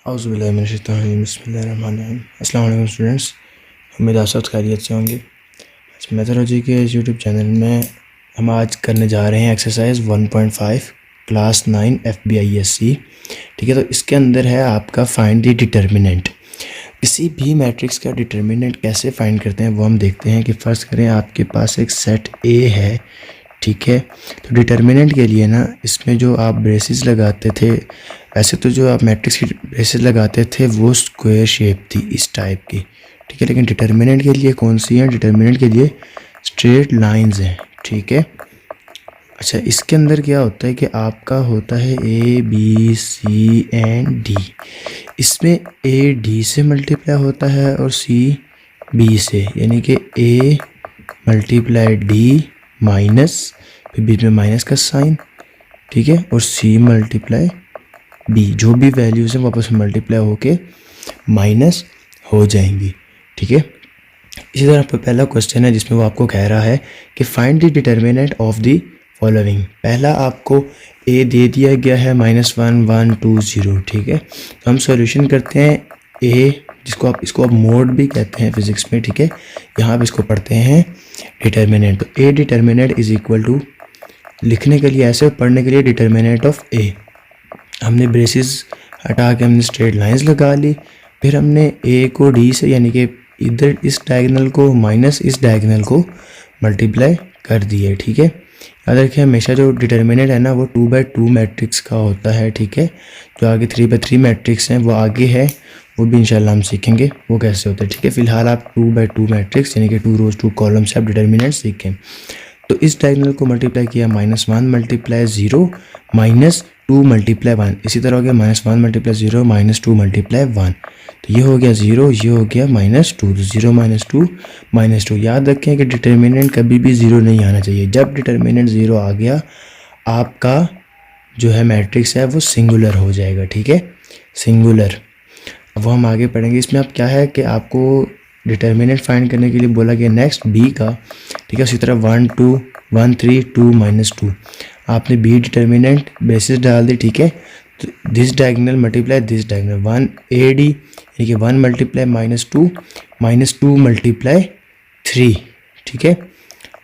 बिस्मिल्लाहिर्रहमानिर्रहीम। अस्सलाम वालेकुम स्टूडेंट्स, उम्मीद आप सब खैरियत से होंगे। मैथोलॉजी के यूट्यूब चैनल में हम आज करने जा रहे हैं एक्सरसाइज 1.5 क्लास 9 FBISC। ठीक है, तो इसके अंदर है आपका फाइंड द डिटर्मिनेंट। किसी भी मैट्रिक्स का डिटर्मिनेंट कैसे फाइंड करते हैं वो हम देखते हैं कि फ़र्ज़ करें आपके पास एक सेट ए है। ठीक है, तो डिटर्मिनेंट के लिए ना इसमें जो आप ब्रेसेस लगाते थे, वैसे तो जो आप मैट्रिक्स की ब्रेसेस लगाते थे वो स्क्वायर शेप थी इस टाइप की। ठीक है, लेकिन डिटर्मिनेंट के लिए कौन सी है? डिटर्मिनेंट के लिए स्ट्रेट लाइंस हैं। ठीक है, अच्छा इसके अंदर क्या होता है कि आपका होता है A B C and D। इसमें A D से मल्टीप्लाई होता है और C B से, यानी कि A मल्टीप्लाई D माइनस, फिर बीच में माइनस का साइन। ठीक है, और C मल्टीप्लाई B, जो भी वैल्यूज़ हैं वापस मल्टीप्लाई होके माइनस हो जाएंगी। ठीक है, इसी तरह पर पहला क्वेश्चन है जिसमें वो आपको कह रहा है कि find the determinant of the following. पहला आपको A दे दिया गया है -1 1 2 0। ठीक है, तो हम सॉल्यूशन करते हैं A, इसको आप मोड भी कहते हैं फिजिक्स में। ठीक है, यहाँ पे इसको पढ़ते हैं डिटर्मिनेंट। तो A determinant is equal to, लिखने के लिए ऐसे, पढ़ने के लिए डिटर्मिनेंट ऑफ A। हमने ब्रेसेस हटा के हमने स्ट्रेट लाइंस लगा ली, फिर हमने A को D से, यानी कि इधर इस डायगोनल को माइनस इस डायगोनल को मल्टीप्लाई कर दिए। ठीक है, याद रखिए हमेशा जो डिटर्मिनेंट है ना वो 2/2 मैट्रिक्स का होता है। ठीक है, जो आगे 3/3 मैट्रिक्स हैं वो आगे है, वो भी इंशाल्लाह हम सीखेंगे वो कैसे होता है। ठीक है, फिलहाल आप 2/2 मैट्रिक्स यानी कि 2 रोज 2 कॉलम से आप डिटर्मिनेंट सीखें। तो इस डायगोनल को मल्टीप्लाई किया, -1 मल्टीप्लाई 0 -2 मल्टीप्लाई 1। इसी तरह हो गया -1 मल्टीप्लाई 0 -2 मल्टीप्लाई 1। तो ये हो गया 0, ये हो गया -2। तो 0 -2 -2। याद रखें कि डिटर्मिनेंट कभी भी 0 नहीं आना चाहिए। जब डिटर्मिनेंट 0 आ गया आपका जो है मैट्रिक्स है वो सिंगुलर हो जाएगा। ठीक है, सिंगुलर। अब वो हम आगे पढ़ेंगे। इसमें अब क्या है कि आपको डिटर्मिनेंट फाइंड करने के लिए बोला गया नेक्स्ट B का। ठीक है, उसी तरह 1 2 1 3 2 -2 आपने B डिटर्मिनेंट बेसिस डाल दी। ठीक है, तो this diagonal multiply this diagonal 1 AD, यानी कि 1 मल्टीप्लाई -2 मल्टीप्लाई 3। ठीक है,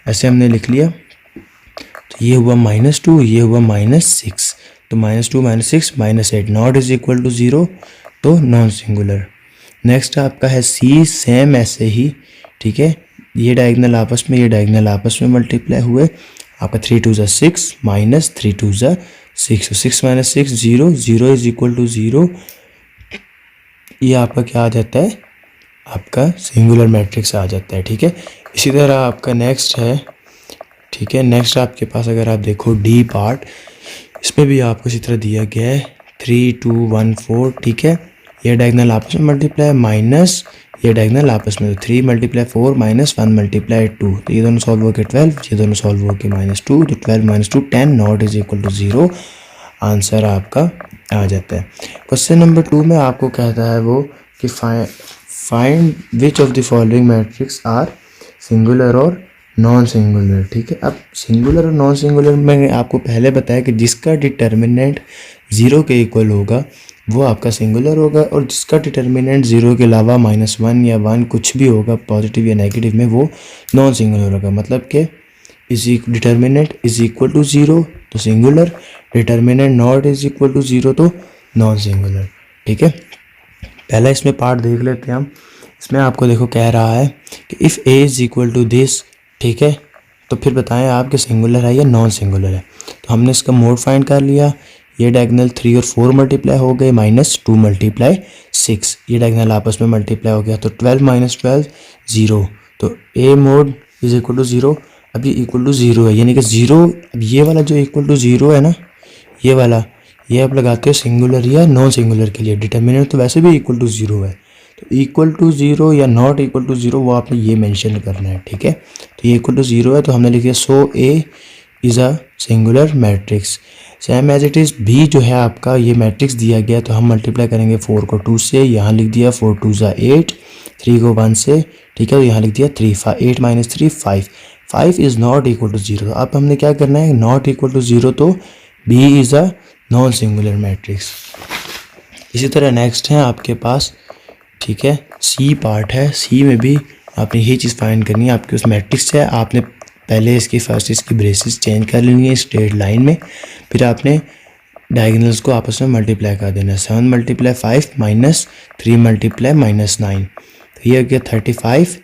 ऐसे हमने लिख लिया। तो ये हुआ -2, ये हुआ -6। तो -2 -6 -8 नॉट इज इक्वल टू 0, तो नॉन सिंगुलर। नेक्स्ट आपका है C, सेम ऐसे ही। ठीक है, ये डायगोनल आपस में, ये डायगोनल आपस में मल्टीप्लाई हुए। आपका 3 2 6 -3 2 6, 6 -6 0, 0 इज इक्वल टू 0। ये आपका क्या आ जाता है? आपका सिंगुलर मैट्रिक्स आ जाता है। ठीक है, इसी तरह आपका नेक्स्ट है। ठीक है, नेक्स्ट आपके पास अगर आप देखो D पार्ट, इसमें भी आपको इसी तरह दिया गया है 3 2 1 4। ठीक है, ये डायगोनल आपस में मल्टीप्लाई माइनस ये डायगोनल आपस में, 3 मल्टीप्लाई 4 -1 मल्टीप्लाई 2। तो ये दोनों सॉल्व हो के 12, ये दोनों सॉल्व हो के -2। तो 12 - 2 10 not is equal to 0। Answer आपका आ जाता है। क्वेश्चन नंबर 2 में आपको कहता है वो कि find which of the following matrix are singular और नॉन सिंगुलर। ठीक है, अब सिंगुलर और नॉन सिंगुलर मैंने आपको पहले बताया कि जिसका डिटर्मिनेंट 0 के इक्वल होगा वो आपका सिंगुलर होगा, और जिसका डिटर्मिनेंट 0 के अलावा -1 या 1 कुछ भी होगा पॉजिटिव या नेगेटिव में, वो नॉन सिंगुलर होगा। मतलब कि डिटर्मिनेंट इज इक्वल टू 0 तो singular, determinant not is equal to 0 तो नॉन सिंगुलर। ठीक है, पहला इसमें पार्ट देख लेते हैं हम। इसमें आपको देखो कह रहा है कि if A is equal to this. ठीक है, तो फिर बताएं आपके सिंगुलर है या नॉन सिंगुलर है। तो हमने इसका मोड फाइंड कर लिया। ये डायगोनल 3 और 4 मल्टीप्लाई हो गए, -2 मल्टीप्लाई 6। ये डायगोनल आपस में मल्टीप्लाई हो गया, तो 12 - 12 0। तो A mod is equal to 0। अब ये इक्वल टू 0 है, यानी कि 0, अब ये वाला जो इक्वल टू 0 है ना, ये वाला, ये आप लगाते हो सिंगुलर या नॉन सिंगुलर के लिए। डिटर्मिनेंट तो वैसे भी इक्वल टू 0 है, तो इक्वल टू 0 या नॉट इक्वल टू 0 वो आपने ये मेंशन करना है। ठीक है, तो ये इक्वल टू 0 है, तो हमने लिख दिया so A is a singular matrix. Same as it is B जो है आपका, ये मैट्रिक्स दिया गया तो हम मल्टीप्लाई करेंगे 4 को 2 से। यहाँ लिख दिया 4 2 8, 3 को 1 से। ठीक है, तो यहाँ लिख दिया 3 8 - 3 5। 5 इज़ नॉट इक्वल टू 0। अब हमने क्या करना है, नॉट इक्वल टू 0 तो B is a non singular matrix. इसी तरह नेक्स्ट है आपके पास, ठीक है, सी पार्ट है। सी में भी आपने यही चीज़ फाइंड करनी है। आपके उस मैट्रिक्स है, आपने पहले इसकी ब्रेसेस चेंज कर लेनी है स्ट्रेट लाइन में, फिर आपने डायगोनल्स को आपस में मल्टीप्लाई कर देना है। 7 × 5 माइनस 3 × -9, तो ये हो गया 35,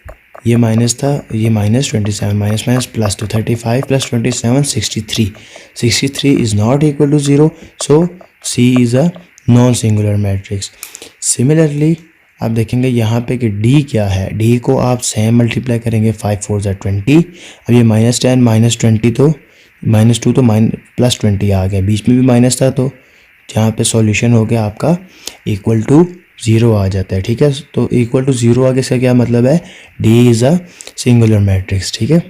ये माइनस था, ये -27, माइनस माइनस प्लस, तो 35 + 27 63। 63 is not equal to 0, so C is a non singular matrix. Similarly आप देखेंगे यहाँ पे कि डी क्या है। डी को आप सेम मल्टीप्लाई करेंगे, 5 × 4 = 20। अब ये -10 -20 तो -2 तो +20 आ गया, बीच में भी माइनस था, तो जहाँ पे सॉल्यूशन हो गया आपका इक्वल टू 0 आ जाता है। ठीक है, तो इक्वल टू 0 आगे इसका क्या मतलब है, D is a singular matrix. ठीक है,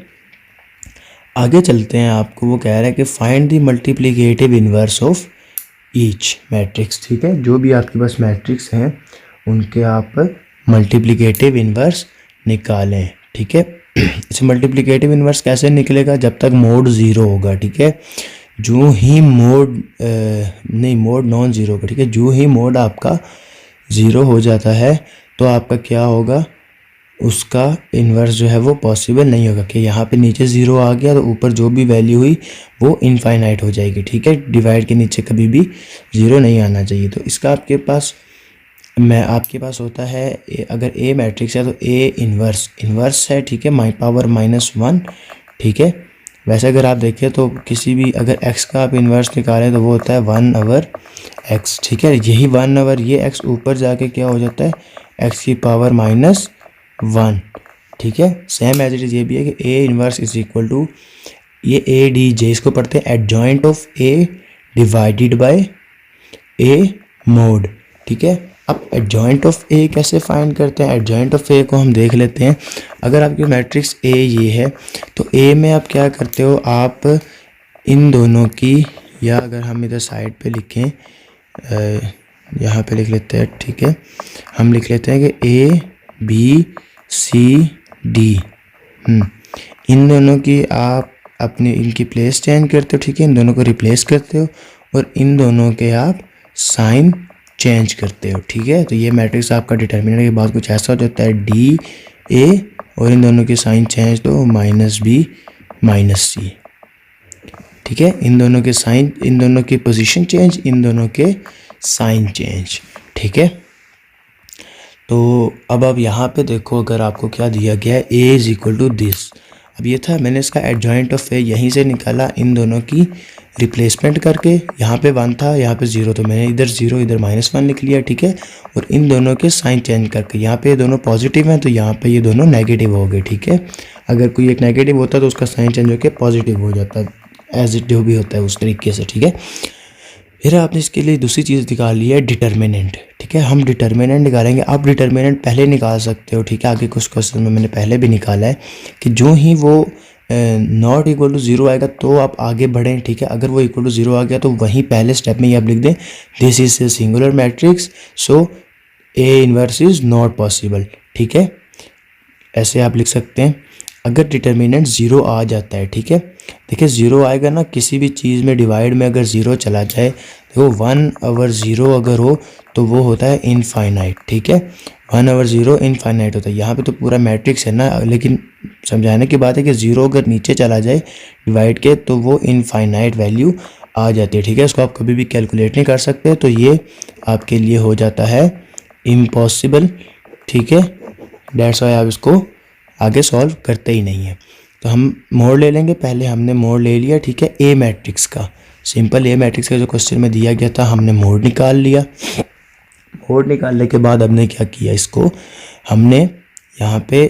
आगे चलते हैं। आपको वो कह रहा है कि find the multiplicative inverse of each matrix. ठीक है, जो भी आपके पास मैट्रिक्स हैं उनके आप मल्टीप्लिकेटिव इन्वर्स निकालें। ठीक है, इसे मल्टीप्लिकेटिव इन्वर्स कैसे निकलेगा, जब तक मोड 0 होगा। ठीक है, जो ही मोड मोड नॉन ज़ीरो का, ठीक है, जो ही मोड आपका 0 हो जाता है तो आपका क्या होगा, उसका इन्वर्स जो है वो पॉसिबल नहीं होगा कि यहाँ पे नीचे 0 आ गया तो ऊपर जो भी वैल्यू हुई वो इनफाइनाइट हो जाएगी। ठीक है, डिवाइड के नीचे कभी भी 0 नहीं आना चाहिए। तो इसका आपके पास होता है अगर ए मैट्रिक्स है तो ए इन्वर्स है। ठीक है, पावर -1। ठीक है, वैसे अगर आप देखें तो किसी भी अगर x का आप इन्वर्स निकालें तो वो होता है 1/x। ठीक है, यही 1/, ये x ऊपर जाके क्या हो जाता है, x की पावर -1। ठीक है, सेम एज इट इज़ ये भी है कि ए इन्वर्स इज इक्वल टू ये ए डी जे, इसको पढ़ते हैं adjoint of A divided by A mode. ठीक है, अब एडजॉइंट ऑफ ए कैसे फाइंड करते हैं, एडजॉइंट ऑफ ए को हम देख लेते हैं। अगर आपकी मैट्रिक्स ए ये है तो ए में आप क्या करते हो, आप इन दोनों की, या अगर हम इधर साइड पे लिखें, यहाँ पे लिख लेते हैं। ठीक है, हम लिख लेते हैं कि ए बी सी डी, इन दोनों की आप अपने इनकी प्लेस चेंज करते हो। ठीक है, इन दोनों को रिप्लेस करते हो और इन दोनों के आप साइन चेंज करते हो। ठीक है, तो ये मैट्रिक्स आपका डिटर्मिनेंट के बाद कुछ ऐसा हो जाता है डी ए, और इन दोनों के साइन चेंज तो -b -c। ठीक है, इन दोनों के साइन, इन दोनों की पोजीशन चेंज, इन दोनों के साइन चेंज। ठीक है, तो अब आप यहाँ पे देखो, अगर आपको क्या दिया गया है, a is equal to this. अब ये था, मैंने इसका एडजॉइंट ऑफ ए यहीं से निकाला, इन दोनों की रिप्लेसमेंट करके। यहाँ पे 1 था, यहाँ पे 0, तो मैंने इधर 0 इधर -1 लिख लिया। ठीक है, और इन दोनों के साइन चेंज करके, यहाँ पे ये दोनों पॉजिटिव हैं तो यहाँ पे ये दोनों नेगेटिव हो गए। ठीक है, अगर कोई एक नेगेटिव होता तो उसका साइन चेंज होकर पॉजिटिव हो जाता, एज इट जो भी होता है उस तरीके से। ठीक है, फिर आपने इसके लिए दूसरी चीज़ निकाल ली है, डिटर्मिनेंट। ठीक है, हम डिटर्मिनेंट निकालेंगे। आप डिटर्मिनेंट पहले निकाल सकते हो। ठीक है, आगे कुछ क्वेश्चन में मैंने पहले भी निकाला है कि जो ही वो नॉट इक्वल टू 0 आएगा तो आप आगे बढ़ें। ठीक है, अगर वो इक्वल टू 0 आ गया तो वहीं पहले स्टेप में ही आप लिख दें this is a singular matrix, so A inverse is not possible. ठीक है, ऐसे आप लिख सकते हैं। अगर डिटर्मिनेंट 0 आ जाता है, ठीक है, देखिए 0 आएगा ना, किसी भी चीज़ में डिवाइड में अगर 0 चला जाए तो 1/0 अगर हो तो वो होता है इनफाइनाइट। ठीक है, 1/0 इनफाइनाइट होता है। यहाँ पे तो पूरा मैट्रिक्स है ना, लेकिन समझाने की बात है कि 0 अगर नीचे चला जाए डिवाइड के तो वो इनफाइनाइट वैल्यू आ जाती है। ठीक है, इसको आप कभी भी कैलकुलेट नहीं कर सकते, तो ये आपके लिए हो जाता है इम्पॉसिबल। ठीक है, डेट्स वाई आप इसको आगे सॉल्व करते ही नहीं है। तो हम मोड ले लेंगे, पहले हमने मोड ले लिया। ठीक है, ए मैट्रिक्स का, सिंपल ए मैट्रिक्स का जो क्वेश्चन में दिया गया था, हमने मोड निकाल लिया। मोड निकालने के बाद हमने क्या किया, इसको हमने यहाँ पे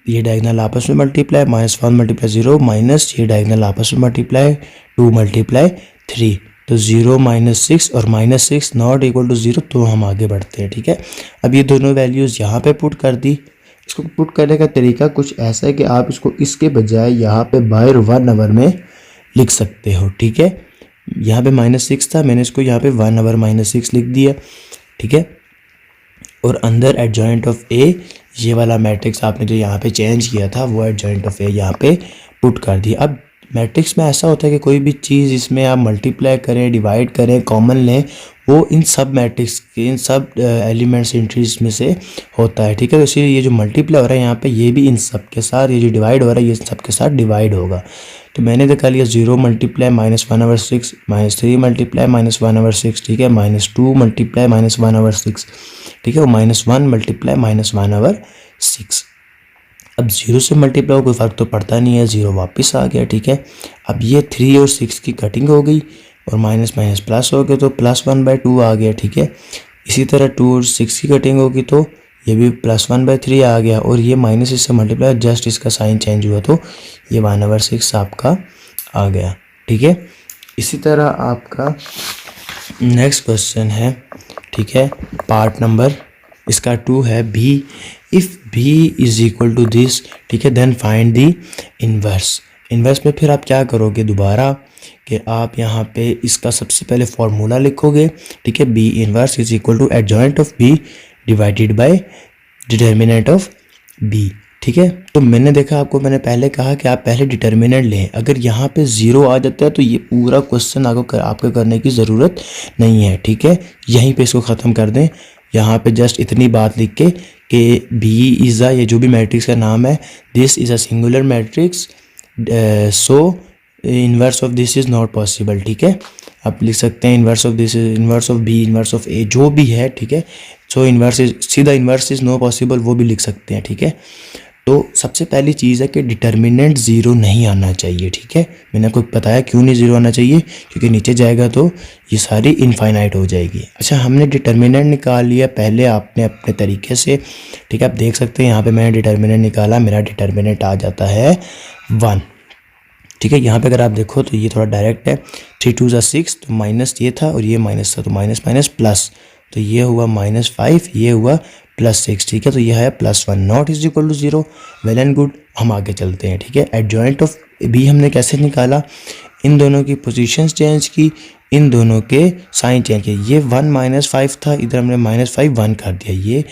ये डायगोनल आपस में मल्टीप्लाई, -1 × 0 माइनस ये डायगोनल आपस में मल्टीप्लाई 2 × 3, तो 0 -6 और -6 नॉट इक्वल टू 0, तो हम आगे बढ़ते हैं। ठीक है, अब ये दोनों वैल्यूज़ यहाँ पे पुट कर दी। इसको पुट करने का तरीका कुछ ऐसा है कि आप इसको इसके बजाय यहाँ पे बाय 1/, में लिख सकते हो। ठीक है, यहाँ पे -6 था, मैंने इसको यहाँ पे 1/, -6 लिख दिया। ठीक है, और अंदर एडजॉइंट ऑफ ए, ये वाला मैट्रिक्स आपने जो यहाँ पे चेंज किया था वो एडजॉइंट ऑफ ए यहाँ पे पुट कर दिया। अब मैट्रिक्स में ऐसा होता है कि कोई भी चीज़ इसमें आप मल्टीप्लाई करें, डिवाइड करें, कॉमन लें, वो इन सब मैट्रिक्स के इन सब एलिमेंट्स एंट्रीज में से होता है, ठीक है। तो इसीलिए ये जो मल्टीप्लाई हो रहा है यहाँ पे, ये भी इन सब के साथ, ये जो डिवाइड हो रहा है ये इन सब के साथ डिवाइड होगा। तो मैंने देखा लिया 0 मल्टीप्लाई -1/6, -3 मल्टीप्लाई -1/6, ठीक है, -2 मल्टीप्लाई -1/6, ठीक है, वो -1 मल्टीप्लाई -1/6। अब 0 से मल्टीप्लाई हो कोई फ़र्क तो पड़ता नहीं है, 0 वापस आ गया, ठीक है। अब ये 3 और 6 की कटिंग हो गई और माइनस माइनस प्लस हो गया तो +1/2 आ गया, ठीक है। इसी तरह 2 और 6 की कटिंग होगी तो ये भी +1/3 आ गया और ये माइनस इससे मल्टीप्लाई, जस्ट इसका साइन चेंज हुआ तो ये 1/6 आपका आ गया, ठीक है। इसी तरह आपका नेक्स्ट क्वेश्चन है, ठीक है, पार्ट नंबर इसका 2 है, B if B is equal to this, ठीक है, then find the inverse. Inverse में फिर आप क्या करोगे दोबारा कि आप यहाँ पे इसका सबसे पहले फॉर्मूला लिखोगे, ठीक है, B inverse is equal to adjoint of B divided by determinant of B, ठीक है। तो मैंने देखा, आपको मैंने पहले कहा कि आप पहले डिटर्मिनेंट लें, अगर यहाँ पे 0 आ जाता है तो ये पूरा क्वेश्चन आपको करने की ज़रूरत नहीं है, ठीक है। यहीं पे इसको ख़त्म कर दें, यहाँ पे जस्ट इतनी बात लिख के कि बी इज़ ये जो भी मैट्रिक्स का नाम है, this is a singular matrix, so inverse of this is not possible, ठीक है। आप लिख सकते हैं inverse of this is inverse of B, inverse of A, जो भी है, ठीक है। सो इन्वर्स इज, सीधा इन्वर्स इज़ नो पॉसिबल वो भी लिख सकते हैं, ठीक है। तो सबसे पहली चीज़ है कि डिटर्मिनेंट 0 नहीं आना चाहिए, ठीक है। मैंने आपको बताया क्यों नहीं 0 आना चाहिए, क्योंकि नीचे जाएगा तो ये सारी इनफाइनाइट हो जाएगी। अच्छा, हमने डिटर्मिनेंट निकाल लिया पहले आपने अपने तरीके से, ठीक है। आप देख सकते हैं यहाँ पे मैंने डिटर्मिनेंट निकाला, मेरा डिटर्मिनेंट आ जाता है 1, ठीक है। यहाँ पे अगर आप देखो तो ये थोड़ा डायरेक्ट है, 3 2 6, तो माइनस ये था और ये माइनस था, तो माइनस माइनस प्लस, तो ये हुआ -5, ये हुआ +6, ठीक है। तो यह है +1, not is equal to 0, well and good. हम आगे चलते हैं, ठीक है। एडजॉइंट ऑफ बी हमने कैसे निकाला, इन दोनों की पोजीशंस चेंज की, इन दोनों के साइन चेंज किए। ये 1 -5 था, इधर हमने -5 1 कर दिया, ये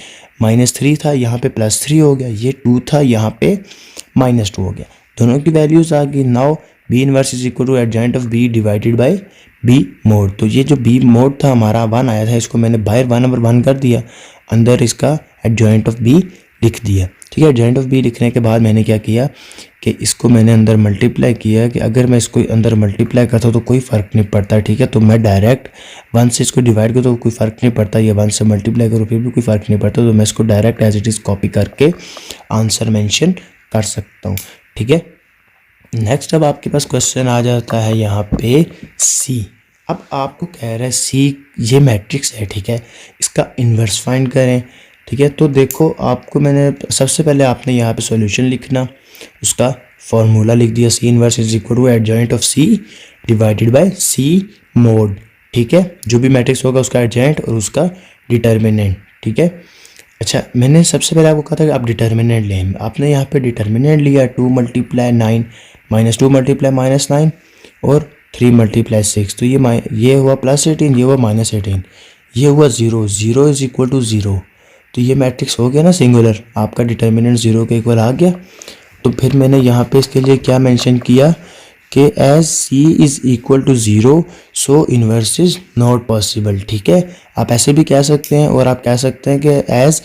-3 था, यहाँ पे +3 हो गया, ये 2 था, यहाँ पे -2 हो गया, दोनों की वैल्यूज आ गई। Now B inverse is equal to adjoint of B divided by B mod. तो ये जो बी मोड था हमारा 1 आया था, इसको मैंने बाहर 1/1 कर दिया, अंदर इसका एडजॉइंट ऑफ बी लिख दिया, ठीक है। एडजॉइंट ऑफ बी लिखने के बाद मैंने क्या किया कि इसको मैंने अंदर मल्टीप्लाई किया, कि अगर मैं इसको अंदर मल्टीप्लाई करता हूँ तो कोई फ़र्क नहीं पड़ता, ठीक है। तो मैं डायरेक्ट 1 से इसको डिवाइड करूँ तो कोई फ़र्क नहीं पड़ता, या 1 से मल्टीप्लाई करूँ फिर भी कोई फ़र्क नहीं पड़ता, तो मैं इसको direct as it is copy करके आंसर मेंशन कर सकता हूँ, ठीक है। नेक्स्ट अब आपके पास क्वेश्चन आ जाता है यहाँ पे सी। अब आपको कह रहा है सी ये मैट्रिक्स है, ठीक है, इसका इन्वर्स फाइंड करें, ठीक है। तो देखो, आपको मैंने सबसे पहले आपने यहाँ पे सॉल्यूशन लिखना, उसका फॉर्मूला लिख दिया, C inverse is equal to adjoint of C divided by C mod, ठीक है। जो भी मैट्रिक्स होगा उसका एडजॉइंट और उसका डिटर्मिनेंट, ठीक है। अच्छा, मैंने सबसे पहले आपको कहा था कि आप डिटर्मिनेंट लें, आपने यहाँ पे डिटर्मिनेंट लिया 2 × 9 -2 × -9 और 3 × 6, तो ये हुआ +18, ये हुआ -18, ये हुआ 0, 0 इज इक्वल टू 0, तो ये मैट्रिक्स हो गया ना सिंगुलर, आपका डिटर्मिनेंट 0 के इक्वल आ गया। तो फिर मैंने यहाँ पे इसके लिए क्या मेंशन किया कि as C is equal to 0 so inverse is not possible, ठीक है। आप ऐसे भी कह सकते हैं और आप कह सकते हैं कि as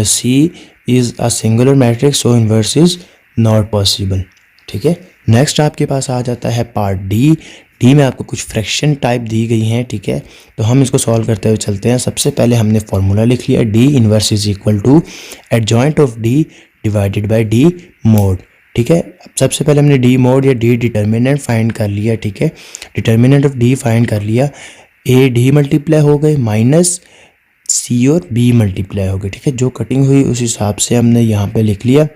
C is a singular matrix so inverse is not possible, ठीक है। नेक्स्ट आपके पास आ जाता है पार्ट डी। डी में आपको कुछ फ्रैक्शन टाइप दी गई हैं, ठीक है। तो हम इसको सॉल्व करते हुए चलते हैं। सबसे पहले हमने फॉर्मूला लिख लिया, D inverse is equal to adjoint of D divided by D mod, ठीक है। अब सबसे पहले हमने डी मोड या डी डिटर्मिनेंट फाइंड कर लिया, ठीक है। डिटर्मिनेंट ऑफ डी फाइंड कर लिया, ए डी मल्टीप्लाई हो गए माइनस सी और बी मल्टीप्लाई हो गए, ठीक है। जो कटिंग हुई उस हिसाब से हमने यहाँ पे लिख लिया,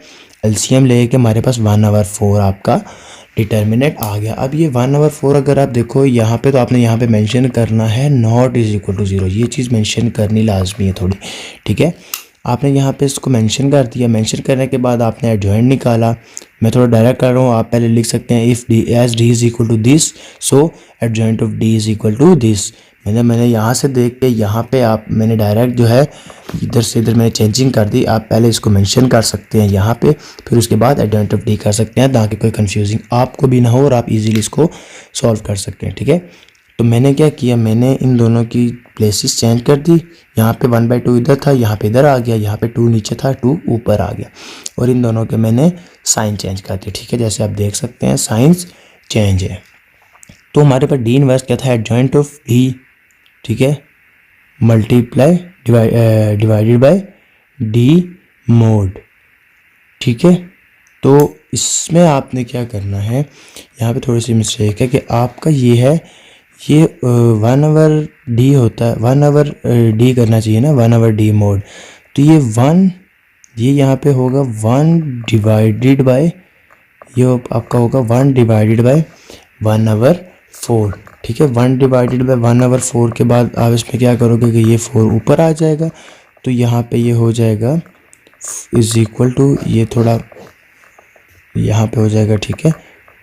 एलसीएम लेके हमारे पास 1/4 आपका डिटर्मिनेंट आ गया। अब ये 1/4 अगर आप देखो यहाँ पे, तो आपने यहाँ पे मेंशन करना है नॉट इज इक्वल टू 0, ये चीज़ मेंशन करनी लाजमी है थोड़ी, ठीक है। आपने यहाँ पे इसको मेंशन कर दिया, मेंशन करने के बाद आपने एडजॉइंट निकाला। मैं थोड़ा डायरेक्ट कर रहा हूँ, आप पहले लिख सकते हैं if D as D is equal to this so adjoint of D is equal to this. मैंने यहाँ से देख के यहाँ पे मैंने डायरेक्ट जो है इधर से इधर मैंने चेंजिंग कर दी। आप पहले इसको मेंशन कर सकते हैं यहाँ पे, फिर उसके बाद एडजॉइंट ऑफ डी कर सकते हैं ताकि कोई कंफ्यूजिंग आपको भी ना हो और आप इजीली इसको सॉल्व कर सकते हैं, ठीक है। तो मैंने क्या किया, मैंने इन दोनों की प्लेसेस चेंज कर दी। यहाँ पे 1/2 इधर था, यहाँ पे इधर आ गया, यहाँ पे 2 नीचे था, 2 ऊपर आ गया, और इन दोनों के मैंने साइन चेंज कर दिए। ठीक है, जैसे आप देख सकते हैं साइंस चेंज है। तो हमारे पास डी इनवर्स क्या था, एडजॉइंट ऑफ डी, ठीक है, multiply divided by D mod. ठीक है, तो इसमें आपने क्या करना है, यहाँ पे थोड़ी सी मिस्टेक है कि आपका ये है, ये 1/d होता है, 1/d करना चाहिए ना, 1/d मोड। तो ये 1, ये यहाँ पे होगा 1 डिवाइडेड बाय, ये आपका होगा 1 डिवाइडेड बाय 1/4। ठीक है, 1 डिवाइडेड बाय 1/4 के बाद आप इसमें क्या करोगे कि ये 4 ऊपर आ जाएगा, तो यहाँ पे ये हो जाएगा इज इक्वल टू, ये थोड़ा यहाँ पे हो जाएगा, ठीक है,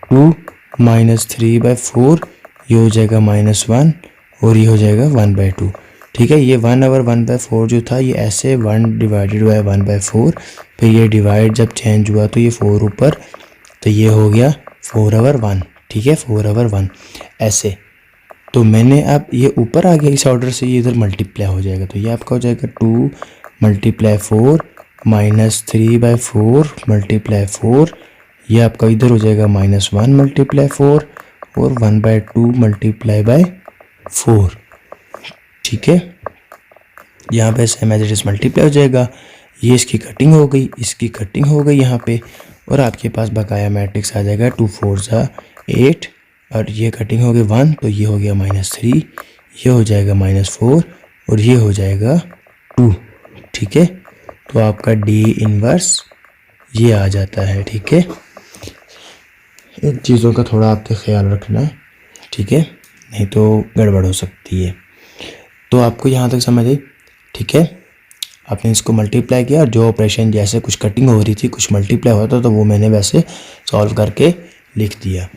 2 - 3/4, ये हो जाएगा -1, और ये हो जाएगा 1/2। ठीक है, ये 1/1/4 जो था ये ऐसे 1 डिवाइडेड बाय 1/4, फिर ये डिवाइड जब चेंज हुआ तो ये 4 ऊपर, तो ये हो गया 4/1। ठीक है, 4/1 ऐसे। तो मैंने अब ये ऊपर आ गया इस ऑर्डर से, ये इधर मल्टीप्लाई हो जाएगा, तो ये आपका हो जाएगा 2 × 4 -3/4 × 4, ये आपका इधर हो जाएगा -1 × 4 और 1/2 × 4। ठीक है, यहाँ पे same as it is multiply हो जाएगा, ये इसकी कटिंग हो गई, इसकी कटिंग हो गई यहाँ पे, और आपके पास बकाया मैट्रिक्स आ जाएगा 2 4 = 8, और ये कटिंग हो गई 1, तो ये हो गया -3, ये हो जाएगा -4, और ये हो जाएगा 2। ठीक है, तो आपका डी इनवर्स ये आ जाता है। ठीक है, इन चीज़ों का थोड़ा आपको ख्याल रखना है, ठीक है, नहीं तो गड़बड़ हो सकती है। तो आपको यहाँ तक समझ आई। ठीक है, आपने इसको मल्टीप्लाई किया, और जो ऑपरेशन जैसे कुछ कटिंग हो रही थी, कुछ मल्टीप्लाई होता, तो वो मैंने वैसे सॉल्व करके लिख दिया।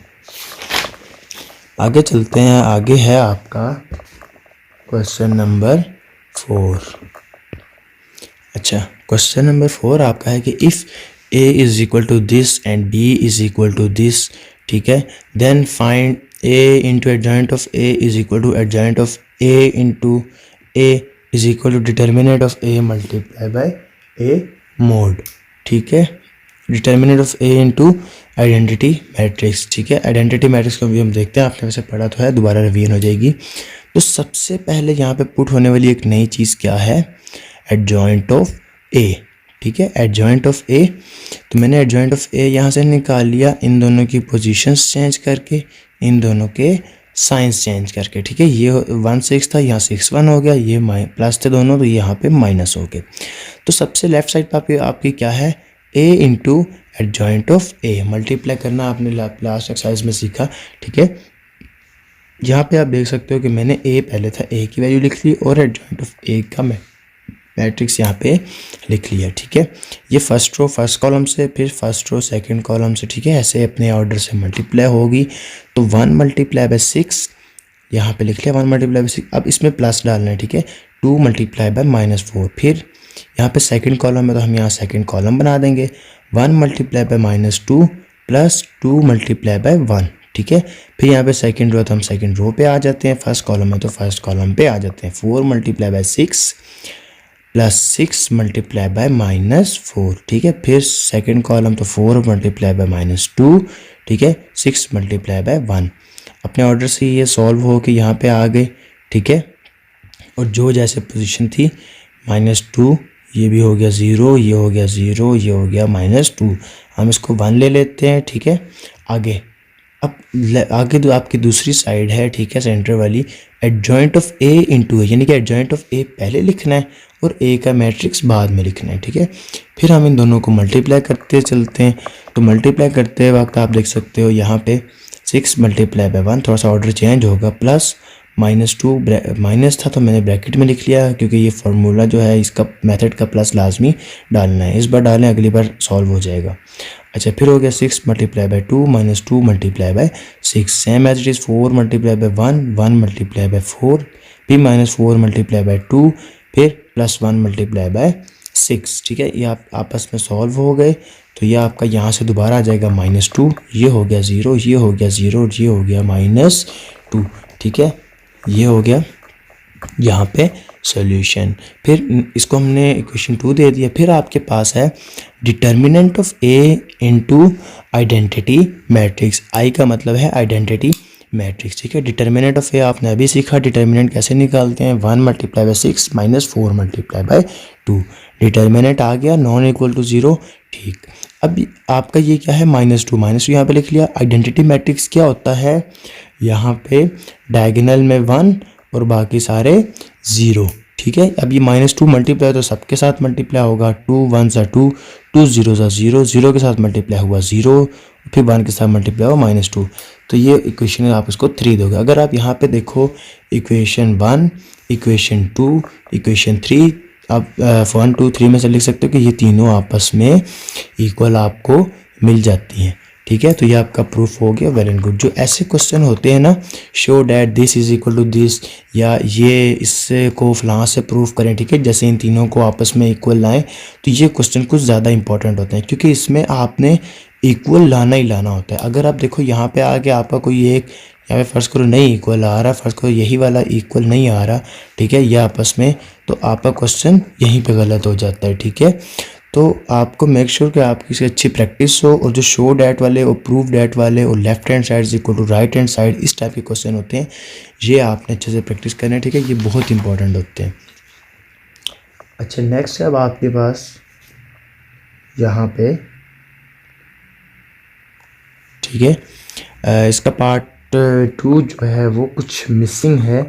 आगे चलते हैं, आगे है आपका क्वेश्चन नंबर 4। अच्छा, क्वेश्चन नंबर 4 आपका है कि if a is equal to this and b is equal to this, ठीक है, then find a into adjoint of a is equal to adjoint of a into a is equal to determinant of a multiply by a mod. ठीक है, determinant of a into identity matrix. ठीक है, identity matrix को भी हम देखते हैं, आपने वैसे पढ़ा तो है, दोबारा रिवीजन हो जाएगी। तो सबसे पहले यहाँ पे पुट होने वाली एक नई चीज़ क्या है, एडजॉइंट ऑफ a। ठीक है, एडजॉइंट ऑफ a, तो मैंने एडजॉइंट ऑफ a यहाँ से निकाल लिया, इन दोनों की पोजीशंस चेंज करके, इन दोनों के साइंस चेंज करके। ठीक है, ये 1 6 था, यहाँ 6 1 हो गया, ये प्लस थे दोनों, तो यहाँ पे माइनस हो गए। तो सबसे लेफ्ट साइड पर आपकी क्या है, a into adjoint of a multiply करना आपने लास्ट एक्सरसाइज में सीखा। ठीक है, यहाँ पे आप देख सकते हो कि मैंने a पहले था, a की वैल्यू लिख ली, और एडजॉइंट ऑफ a का मैट्रिक्स यहाँ पे लिख लिया। ठीक है, ये फर्स्ट रो फर्स्ट कॉलम से, फिर फर्स्ट रो सेकंड कॉलम से। ठीक है, ऐसे अपने ऑर्डर से मल्टीप्लाई होगी, तो 1 × 6 यहाँ पे लिख लिया, 1 × 6। अब इसमें प्लस डालना है। ठीक है, 2 × -4, फिर यहाँ पे सेकंड कॉलम में, तो हम यहाँ सेकंड कॉलम बना देंगे, 1 × -2 प्लस 2 × 1। ठीक है, फिर यहाँ पे सेकंड रो, तो हम सेकंड रो पे आ जाते हैं, फर्स्ट कॉलम में तो फर्स्ट कॉलम पे आ जाते हैं, 4 × 6 प्लस 6 × -4। ठीक है, फिर सेकंड कॉलम, तो 4 × -2। ठीक है, 6 × 1। अपने ऑर्डर से ये सॉल्व हो के यहाँ पे आ गए। ठीक है, और जो जैसे पोजीशन थी -2, ये भी हो गया 0, ये हो गया 0, ये हो गया -2, हम इसको 1 ले लेते हैं। ठीक है, आगे अब आगे तो आपकी दूसरी साइड है। ठीक है, सेंटर वाली, एडजॉइंट ऑफ a इंटू है, यानी कि एडजॉइंट ऑफ a पहले लिखना है और a का मैट्रिक्स बाद में लिखना है। ठीक है, फिर हम इन दोनों को मल्टीप्लाई करते चलते हैं। तो मल्टीप्लाई करते वक्त आप देख सकते हो यहाँ पे 6 × 1, थोड़ा सा ऑर्डर चेंज होगा, प्लस -2 माइनस था तो मैंने ब्रैकेट में लिख लिया, क्योंकि ये फार्मूला जो है इसका मेथड का प्लस लाजमी डालना है, इस बार डालें, अगली बार सॉल्व हो जाएगा। अच्छा, फिर हो गया 6 × 2 -2 × 6, सेम एज इट इज़ 4 × 1, 1 × 4, फिर -4 × 2, फिर +1 × 6। ठीक है, ये आप आपस में सॉल्व हो गए, तो ये आपका यहाँ से दोबारा आ जाएगा -2, ये हो गया 0, ये हो गया 0, ये हो गया -2। ठीक है, ये हो गया यहाँ पे सॉल्यूशन। फिर इसको हमने इक्वेशन 2 दे दिया। फिर आपके पास है determinant of A into identity matrix. I का मतलब है आइडेंटिटी मैट्रिक्स, ठीक है। डिटर्मिनेंट ऑफ ए आपने अभी सीखा, डिटर्मिनेंट कैसे निकालते हैं, 1 multiply by 6 minus 4 multiply by 2। Determinant आ गया नॉन इक्वल टू 0, ठीक। अब आपका ये क्या है, -2, -2 यहाँ पे लिख लिया। आइडेंटिटी मैट्रिक्स क्या होता है, यहाँ पे डायगोनल में 1 और बाकी सारे 0, ठीक है। अब ये -2 मल्टीप्लाई तो सबके साथ मल्टीप्लाई होगा, 2 1 सा 2, 2 0 सा 0, 0 के साथ मल्टीप्लाई हुआ 0, फिर 1 के साथ मल्टीप्लाई हुआ -2। तो ये इक्वेशन आप इसको 3 दोगे। अगर आप यहाँ पे देखो इक्वेशन 1, इक्वेशन 2, इक्वेशन 3, आप 1 2 3 में से लिख सकते हो कि ये तीनों आपस में इक्वल आपको मिल जाती हैं, ठीक है। तो ये आपका प्रूफ हो गया, वेल एंड गुड। जो ऐसे क्वेश्चन होते हैं ना, show that this is equal to this, या ये इससे को फलां से प्रूफ करें, ठीक है, जैसे इन तीनों को आपस में इक्वल लाएं, तो ये क्वेश्चन कुछ ज़्यादा इंपॉर्टेंट होते हैं, क्योंकि इसमें आपने इक्वल लाना ही लाना होता है। अगर आप देखो यहाँ पे आके आपका कोई एक, यहाँ पे फ़र्ज़ करो नहीं इक्वल आ रहा, फ़र्ज़ करो यही वाला इक्वल नहीं आ रहा, ठीक है, ये आपस में, तो आपका क्वेश्चन यहीं पे गलत हो जाता है, ठीक है। तो आपको मेक श्योर कि आपकी इसकी अच्छी प्रैक्टिस हो, और जो शो डैट वाले और प्रूव डैट वाले और left hand side equal to right hand side, इस टाइप के क्वेश्चन होते हैं, ये आपने अच्छे से प्रैक्टिस करना है, ठीक है। ये बहुत इंपॉर्टेंट होते हैं। अच्छा, नेक्स्ट है अब आपके पास यहाँ पे, ठीक है, इसका पार्ट 2 जो है वो कुछ मिसिंग है,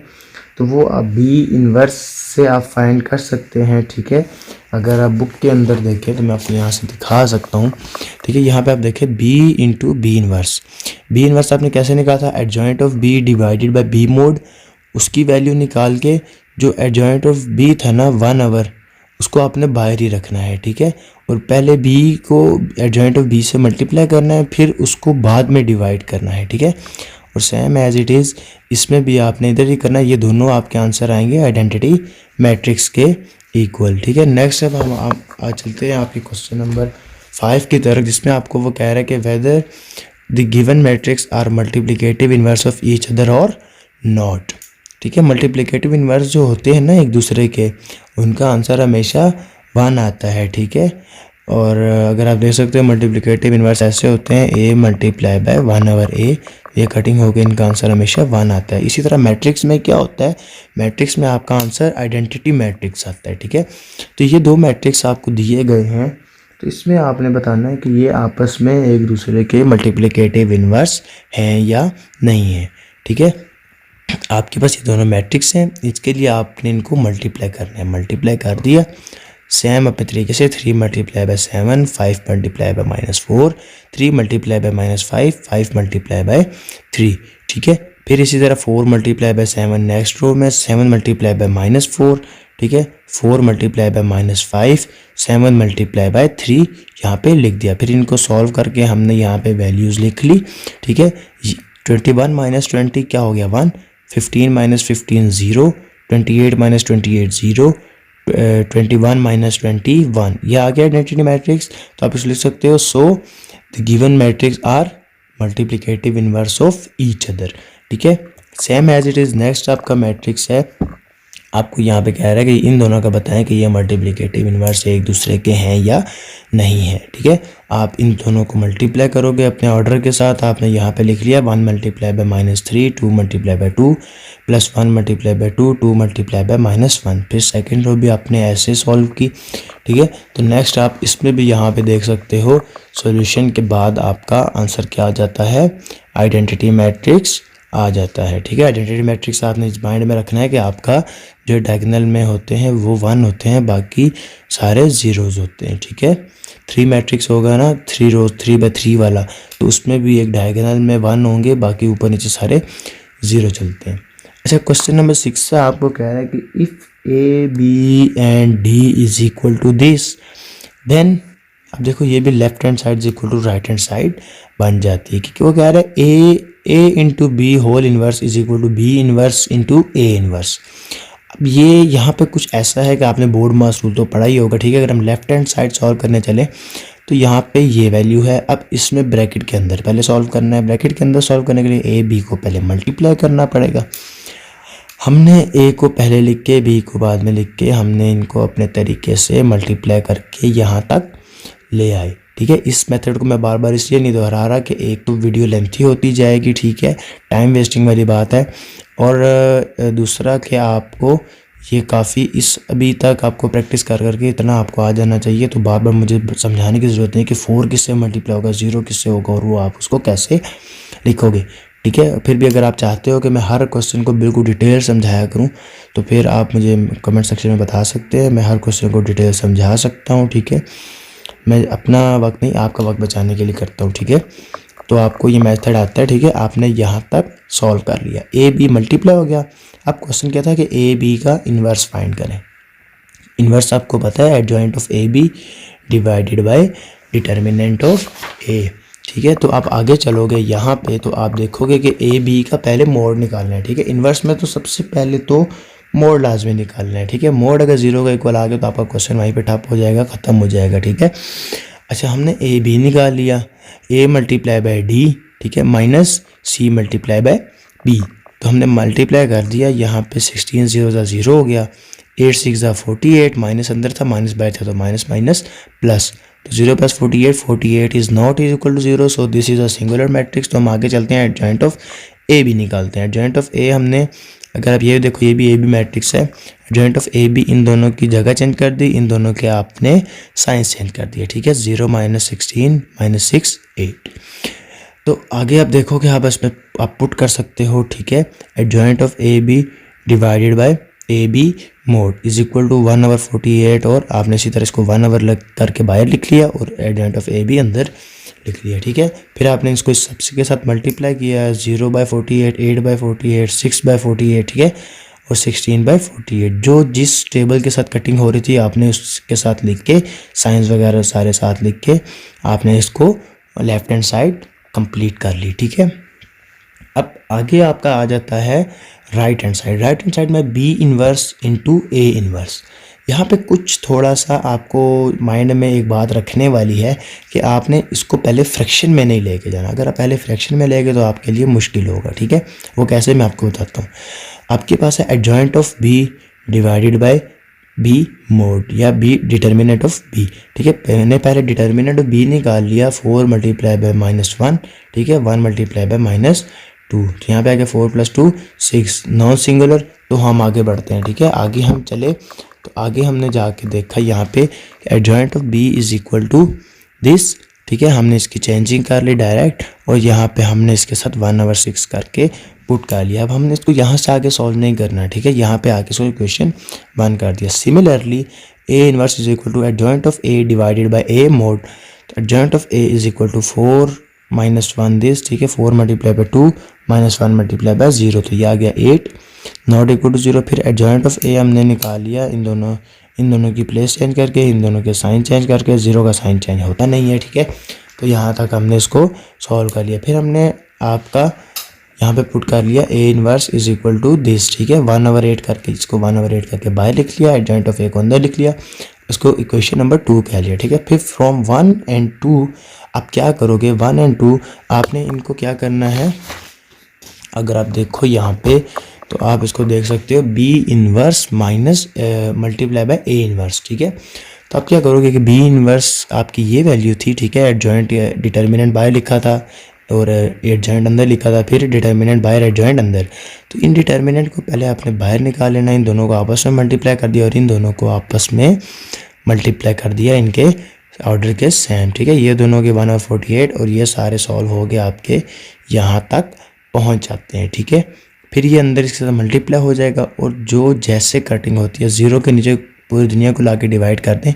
तो वो आप बी इन्वर्स से आप फाइंड कर सकते हैं, ठीक है। अगर आप बुक के अंदर देखें तो मैं आपको यहाँ से दिखा सकता हूँ, ठीक है। यहाँ पे आप देखें B into B inverse. B inverse आपने कैसे निकाला था, adjoint of B divided by B mod, उसकी वैल्यू निकाल के जो एडजॉइंट ऑफ बी था ना 1 आवर, उसको आपने बाहर ही रखना है, ठीक है। और पहले बी को एडजॉइंट ऑफ बी से मल्टीप्लाई करना है, फिर उसको बाद में डिवाइड करना है, ठीक है। और सेम एज इट इज़ इसमें भी आपने इधर ही करना है। ये दोनों आपके आंसर आएंगे आइडेंटिटी मैट्रिक्स के इक्वल, ठीक है। नेक्स्ट अब हम आज चलते हैं आपके क्वेश्चन नंबर 5 की तरफ, जिसमें आपको वो कह रहा है कि whether the given matrix are multiplicative inverse of each other और नॉट, ठीक है। मल्टीप्लिकेटिव इन्वर्स जो होते हैं ना एक दूसरे के, उनका आंसर हमेशा 1 आता है, ठीक है। और अगर आप देख सकते हो मल्टीप्लिकेटिव इन्वर्स ऐसे होते हैं, a multiply bye 1 over a, ये कटिंग हो गई, इनका आंसर हमेशा 1 आता है। इसी तरह मैट्रिक्स में क्या होता है, मैट्रिक्स में आपका आंसर आइडेंटिटी मैट्रिक्स आता है, ठीक है। तो ये 2 मैट्रिक्स आपको दिए गए हैं, तो इसमें आपने बताना है कि ये आपस में एक दूसरे के मल्टीप्लिकेटिव इन्वर्स हैं या नहीं है, ठीक है। आपके पास ये दोनों मैट्रिक्स हैं, इसके लिए आपने इनको मल्टीप्लाई करना है। मल्टीप्लाई कर दिया सेम अपने तरीके से, 3 multiply by 7, 5 multiply by -4, 3 multiply by -5, 5 multiply by 3, ठीक है। फिर इसी तरह 4 मल्टीप्लाई बाय 7 नेक्स्ट रो में, 7 मल्टीप्लाई बाय -4, ठीक है, 4 मल्टीप्लाई बाय -5, 7 मल्टीप्लाई बाय 3 यहाँ पे लिख दिया। फिर इनको सॉल्व करके हमने यहाँ पे वैल्यूज़ लिख ली, ठीक है। 21 माइनस 20 क्या हो गया 1, 15 माइनस 15 0, 28 माइनस 28 0, 21 माइनस 21, यह आ गया आइडेंटिटी मैट्रिक्स। तो आप इसे लिख सकते हो, so the given matrix are multiplicative inverse of each other, ठीक है। Same as it is next आपका मैट्रिक्स है, आपको यहाँ पे कह रहा है कि इन दोनों का बताएं कि ये मल्टीप्लिकेटिव इन्वर्स एक दूसरे के हैं या नहीं है, ठीक है। आप इन दोनों को मल्टीप्लाई करोगे अपने ऑर्डर के साथ। आपने यहाँ पे लिख लिया 1 multiply by -3, 2 multiply by 2, plus 1 multiply by 2, 2 multiply by -1। फिर सेकेंड रो भी आपने ऐसे सॉल्व की, ठीक है। तो नेक्स्ट आप इसमें भी यहाँ पे देख सकते हो, सोल्यूशन के बाद आपका आंसर क्या आ जाता है, आइडेंटिटी मैट्रिक्स आ जाता है, ठीक है। आइडेंटिटी मैट्रिक्स आपने इस माइंड में रखना है कि आपका जो डायगोनल में होते हैं वो 1 होते हैं, बाकी सारे जीरोज होते हैं, ठीक है। 3 मैट्रिक्स होगा ना, 3 रोज 3 बाय 3 वाला, तो उसमें भी एक डायगोनल में 1 होंगे, बाकी ऊपर नीचे सारे 0 चलते हैं। अच्छा, क्वेश्चन नंबर 6 से आपको कह रहा है कि if A B and D is equal to this, then अब देखो ये भी left hand side is equal to right hand side बन जाती है, क्योंकि वो कह रहा है A into B whole inverse is equal to B inverse into A inverse. अब ये यहाँ पे कुछ ऐसा है कि आपने बोर्ड मास रूल तो पढ़ा ही होगा, ठीक है। अगर हम लेफ्ट हैंड साइड सॉल्व करने चले तो यहाँ पे ये वैल्यू है, अब इसमें ब्रैकेट के अंदर पहले सॉल्व करना है। ब्रैकेट के अंदर सॉल्व करने के लिए ए बी को पहले मल्टीप्लाई करना पड़ेगा। हमने ए को पहले लिख के बी को बाद में लिख के हमने इनको अपने तरीके से मल्टीप्लाई करके यहाँ तक ले आए। ठीक है, इस मेथड को मैं बार बार इसलिए नहीं दोहरा रहा कि एक तो वीडियो लेंथी होती जाएगी, ठीक है, टाइम वेस्टिंग वाली बात है, और दूसरा कि आपको ये काफ़ी इस अभी तक आपको प्रैक्टिस कर करके इतना आपको आ जाना चाहिए, तो बार बार मुझे समझाने की ज़रूरत नहीं कि 4 किससे मल्टीप्लाई होगा, 0 किससे होगा और वो आप उसको कैसे लिखोगे। ठीक है, फिर भी अगर आप चाहते हो कि मैं हर क्वेश्चन को बिल्कुल डिटेल समझाया करूं तो फिर आप मुझे कमेंट सेक्शन में बता सकते हैं, मैं हर क्वेश्चन को डिटेल समझा सकता हूं। ठीक है, मैं अपना वक्त नहीं आपका वक्त बचाने के लिए करता हूं। ठीक है, तो आपको ये मेथड आता है। ठीक है, आपने यहाँ तक सॉल्व कर लिया, ए बी मल्टीप्लाई हो गया। अब क्वेश्चन क्या था कि ए बी का इन्वर्स फाइंड करें। इन्वर्स आपको पता है adjoint of A B divided by determinant of A. ठीक है, तो आप आगे चलोगे यहाँ पे तो आप देखोगे कि ए बी का पहले मोड निकालना है। ठीक है, इन्वर्स में तो सबसे पहले तो मोड लाजमी निकालना है। ठीक है, मोड अगर 0 का इक्वल आ गया तो आपका क्वेश्चन वहीं पे ठप हो जाएगा, ख़त्म हो जाएगा। ठीक है, अच्छा हमने ए बी निकाल लिया, ए मल्टीप्लाई बाय डी, ठीक है, minus C multiply by B, तो हमने मल्टीप्लाई कर दिया। यहाँ पे 16 0 0 हो गया, 8 6 48, माइनस अंदर था माइनस बाहर था तो माइनस माइनस प्लस, तो 0 plus 48 is not is equal to 0, so this is a singular matrix. तो हम आगे चलते हैं, एडजॉइंट ऑफ ए बी निकालते हैं। एडजॉइंट ऑफ ए हमने, अगर आप ये देखो ये भी ए बी मैट्रिक्स है, एडजॉइंट ऑफ ए बी, इन दोनों की जगह चेंज कर दी, इन दोनों के आपने साइंस चेंज कर दिया। ठीक है, 0 - 16 - 6 8। तो आगे आप देखोगे आप इसमें आप पुट कर सकते हो। ठीक है, adjoint of A B divided by A B mod is equal to 1/48, और आपने इसी तरह इसको 1 करके बाहर लिख लिया और एडजॉइंट ऑफ ए बी अंदर लिख लिया। ठीक है, फिर आपने इसको इस सबसे के साथ मल्टीप्लाई किया, 0/48, 8/48, 6/48, ठीक है, और 16/48, जो जिस टेबल के साथ कटिंग हो रही थी आपने उसके साथ लिख के साइंस वगैरह सारे साथ लिख के आपने इसको लेफ्ट हैंड साइड कंप्लीट कर ली। ठीक है, अब आगे आपका आ जाता है right hand side. Right hand side में B inverse into A inverse. यहाँ पे कुछ थोड़ा सा आपको माइंड में एक बात रखने वाली है कि आपने इसको पहले फ्रैक्शन में नहीं लेके जाना। अगर आप पहले फ्रैक्शन में लेंगे तो आपके लिए मुश्किल होगा। ठीक है, वो कैसे मैं आपको बताता हूँ। आपके पास है adjoint of B divided by B mod या बी डिटर्मिनेंट ऑफ बी। ठीक है, मैंने पहले डिटर्मिनेंट ऑफ बी निकाल लिया, 4 मल्टीप्लाई बाय -1, ठीक है, 1 मल्टीप्लाई बाय -2, तो यहाँ पे आ गया 4 + 2 6, नॉन सिंगुलर। तो हम आगे बढ़ते हैं। ठीक है, आगे हम चले तो आगे हमने जाके देखा यहाँ पे adjoint of B is equal to this. ठीक है, हमने इसकी चेंजिंग कर ली डायरेक्ट और यहाँ पे हमने इसके साथ 1/6 करके पुट कर लिया। अब हमने इसको यहाँ से आगे सॉल्व नहीं करना है। ठीक है, यहाँ पे आके इसको इक्वेशन 1 कर दिया। Similarly A inverse is equal to adjoint of A divided by A mod, तो adjoint of A is equal to 4 - 1 this. ठीक है, 4 मल्टीप्लाई बाय 2 -1 मल्टीप्लाई बाय 0, तो ये आ गया 8 नॉट इक्वल टू 0। फिर एडजॉइंट ऑफ ए हमने निकाल लिया, इन दोनों की प्लेस चेंज करके, इन दोनों के साइन चेंज करके। 0 का साइन चेंज होता नहीं है। ठीक है, तो यहाँ तक हमने इसको सॉल्व कर लिया। फिर हमने आपका यहाँ पे पुट कर लिया A inverse is equal to this. ठीक है, 1/8 करके, इसको 1/8 करके बाहर लिख लिया, एडजॉइंट ऑफ ए को अंदर लिख लिया, इसको इक्वेशन नंबर 2 कह लिया। ठीक है, फिर फ्रॉम 1 और 2 आप क्या करोगे, 1 और 2 आपने इनको क्या करना है, अगर आप देखो यहाँ पे तो आप इसको देख सकते हो B inverse minus multiply by A inverse. ठीक है, तो आप क्या करोगे कि बी इनवर्स आपकी ये वैल्यू थी। ठीक है, एडजॉइंट डिटर्मिनेंट बाहर लिखा था और एडजॉइंट अंदर लिखा था, फिर डिटर्मिनेंट बाहर एडजॉइंट अंदर। तो इन डिटर्मिनेंट को पहले आपने बाहर निकाल लेना, इन दोनों को आपस में मल्टीप्लाई कर दिया और इन दोनों को आपस में मल्टीप्लाई कर दिया इनके ऑर्डर के सेम। ठीक है, ये दोनों के 1/48 और ये सारे सॉल्व हो गए, आपके यहाँ तक पहुँच जाते हैं। ठीक है, फिर ये अंदर इसके साथ मल्टीप्लाई हो जाएगा और जो जैसे कटिंग होती है 0 के नीचे पूरी दुनिया को लाके डिवाइड कर दें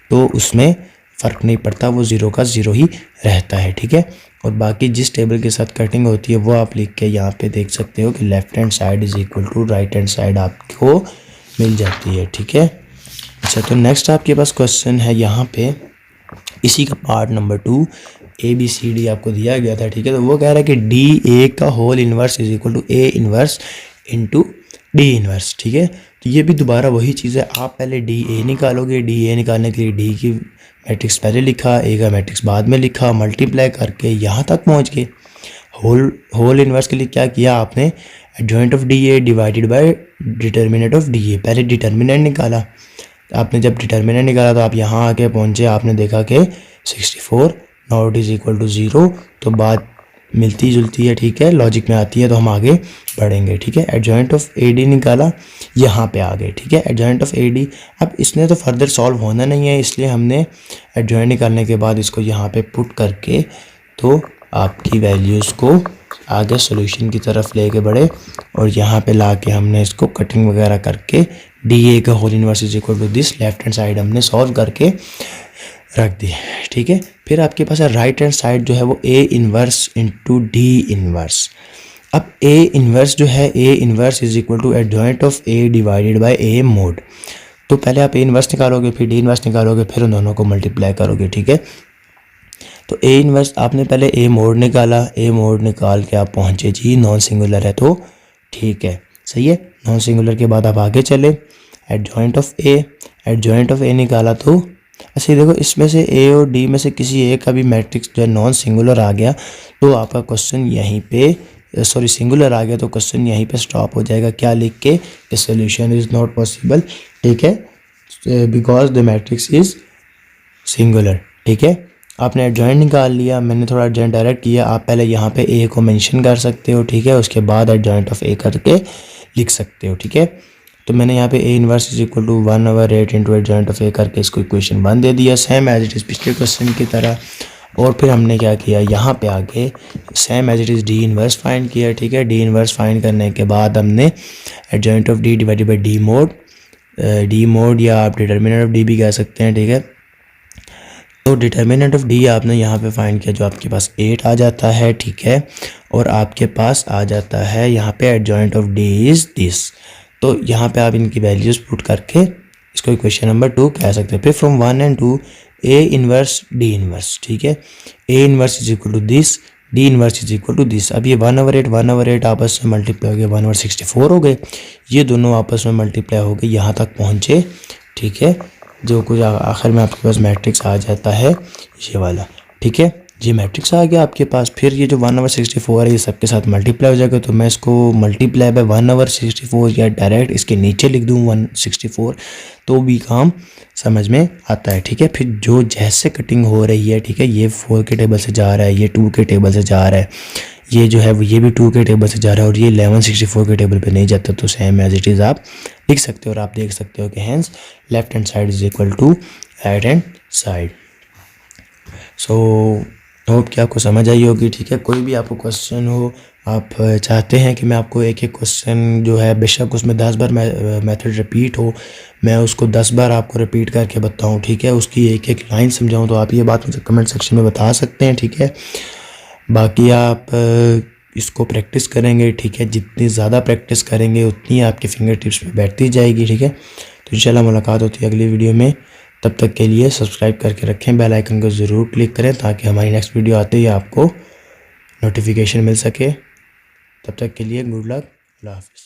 तो उसमें फ़र्क नहीं पड़ता, वो 0 का 0 ही रहता है। ठीक है, और बाकी जिस टेबल के साथ कटिंग होती है वो आप लिख के यहाँ पे देख सकते हो कि left hand side is equal to right hand side आपको मिल जाती है। ठीक है, अच्छा तो नेक्स्ट आपके पास क्वेश्चन है यहाँ पे इसी का पार्ट नंबर 2, ABCD आपको दिया गया था। ठीक है, तो वो कह रहा है कि DA का whole inverse is equal to A inverse into D inverse. ठीक है, तो ये भी दोबारा वही चीज़ है, आप पहले DA निकालोगे, DA निकालने के लिए D की मैट्रिक्स पहले लिखा, A का मैट्रिक्स बाद में लिखा, मल्टीप्लाई करके यहाँ तक पहुँच गए। होल इन्वर्स के लिए क्या किया आपने, adjoint of D A divided by determinant of D A. पहले डिटर्मिनेंट निकाला, आपने जब डिटर्मिनेंट निकाला तो आप यहाँ आके पहुँचे, आपने देखा कि 64 नॉट इज इक्वल टू 0। तो बात मिलती जुलती है, ठीक है, लॉजिक में आती है, तो हम आगे बढ़ेंगे, ठीक है। एडजॉइंट ऑफ ए डी निकाला, यहाँ पे आ गए, ठीक है, एडजॉइंट ऑफ ए डी। अब इसने तो फर्दर सॉल्व होना नहीं है, इसलिए हमने एडजॉइंट निकालने के बाद इसको यहाँ पे पुट करके तो आपकी वैल्यूज़ को आगे सॉल्यूशन की तरफ लेके बढ़े और यहाँ पे ला के हमने इसको कटिंग वगैरह करके डी ए का whole inverse is equal to this, left hand side हमने सॉल्व करके रख दी, ठीक है। फिर आपके पास राइट हैंड साइड जो है वो A inverse into D inverse. अब ए इन्वर्स जो है, A inverse is equal to adjoint of A divided by A mod. तो पहले आप ए इन्वर्स निकालोगे, फिर डी इन्वर्स निकालोगे, फिर उन दोनों को मल्टीप्लाई करोगे, ठीक है। तो ए इन्वर्स आपने पहले ए मोड निकाला, ए मोड निकाल के आप पहुँचे जी नॉन सिंगुलर है तो ठीक है, सही है। नॉन सिंगुलर के बाद आप आगे चले, adjoint of A, adjoint of A निकाला तो अच्छा देखो इसमें से ए और डी में से किसी एक का भी मैट्रिक्स जो है नॉन सिंगुलर आ गया तो आपका क्वेश्चन यहीं पे सॉरी सिंगुलर आ गया तो क्वेश्चन यहीं पे स्टॉप हो जाएगा। क्या लिख के, सॉल्यूशन इज़ नॉट पॉसिबल, ठीक है, because the matrix is singular, ठीक है। आपने एडजॉइंट निकाल लिया, मैंने थोड़ा एडजॉइंट डायरेक्ट किया, आप पहले यहाँ पे ए को मेंशन कर सकते हो, ठीक है, उसके बाद एडजॉइंट ऑफ ए करके लिख सकते हो, ठीक है। तो मैंने यहाँ पे A inverse is equal to 1/8 into adjoint of A करके इसको इक्वेशन 1 दे दिया, सेम एज इट इज़ पिछले क्वेश्चन की तरह। और फिर हमने क्या किया, यहाँ पे आके same as it is D inverse find किया, ठीक है। डी इन्वर्स फाइंड करने के बाद हमने adjoint of D divided by D mod या आप डिटर्मिनेंट ऑफ डी भी कह सकते हैं, ठीक है। तो डिटर्मिनेंट ऑफ डी आपने यहाँ पे फाइंड किया, जो आपके पास 8 आ जाता है, ठीक है। और आपके पास आ जाता है यहाँ पे adjoint of D is this. तो यहाँ पे आप इनकी वैल्यूज़ पुट करके इसको इक्वेशन नंबर 2 कह सकते हैं। फिर from 1 and 2 A inverse D inverse, ठीक है, A inverse is equal to this, D inverse is equal to this. अब ये 1/8 आपस में मल्टीप्लाई हो गए, 1/64 हो गए, ये दोनों आपस में मल्टीप्लाई हो गए, यहाँ तक पहुँचे, ठीक है। जो कुछ आखिर में आपके पास मैट्रिक्स आ जाता है ये वाला, ठीक है, ये मैट्रिक्स आ गया आपके पास। फिर ये जो 1/64 है ये सबके साथ मल्टीप्लाई हो जाएगा, तो मैं इसको मल्टीप्लाई बाय 1/64 या डायरेक्ट इसके नीचे लिख दूँ 164 तो भी काम समझ में आता है, ठीक है। फिर जो जैसे कटिंग हो रही है, ठीक है, ये 4 के टेबल से जा रहा है, ये 2 के टेबल से जा रहा है, ये जो है वो ये भी 2 के टेबल से जा रहा है और ये 1164 के टेबल पे नहीं जाता, तो सेम एज इट इज़ आप लिख सकते हो। और आप देख सकते हो कि hence left hand side is equal to right hand side. So hope कि आपको समझ आई होगी, ठीक है। कोई भी आपको क्वेश्चन हो, आप चाहते हैं कि मैं आपको एक एक क्वेश्चन जो है बेशक उसमें 10 बार मेथड रिपीट हो, मैं उसको 10 बार आपको रिपीट करके बताऊं, ठीक है, उसकी एक एक लाइन समझाऊं, तो आप ये बात मुझे कमेंट सेक्शन में बता सकते हैं, ठीक है। बाकी आप इसको प्रैक्टिस करेंगे, ठीक है, जितनी ज़्यादा प्रैक्टिस करेंगे उतनी आपके फिंगर टिप्स पे बैठती जाएगी, ठीक है। तो इंशाल्लाह मुलाकात होती है अगली वीडियो में, तब तक के लिए सब्सक्राइब करके रखें, बेल आइकन को ज़रूर क्लिक करें ताकि हमारी नेक्स्ट वीडियो आते ही आपको नोटिफिकेशन मिल सके। तब तक के लिए गुड लक, अल्लाह हाफ़िज़।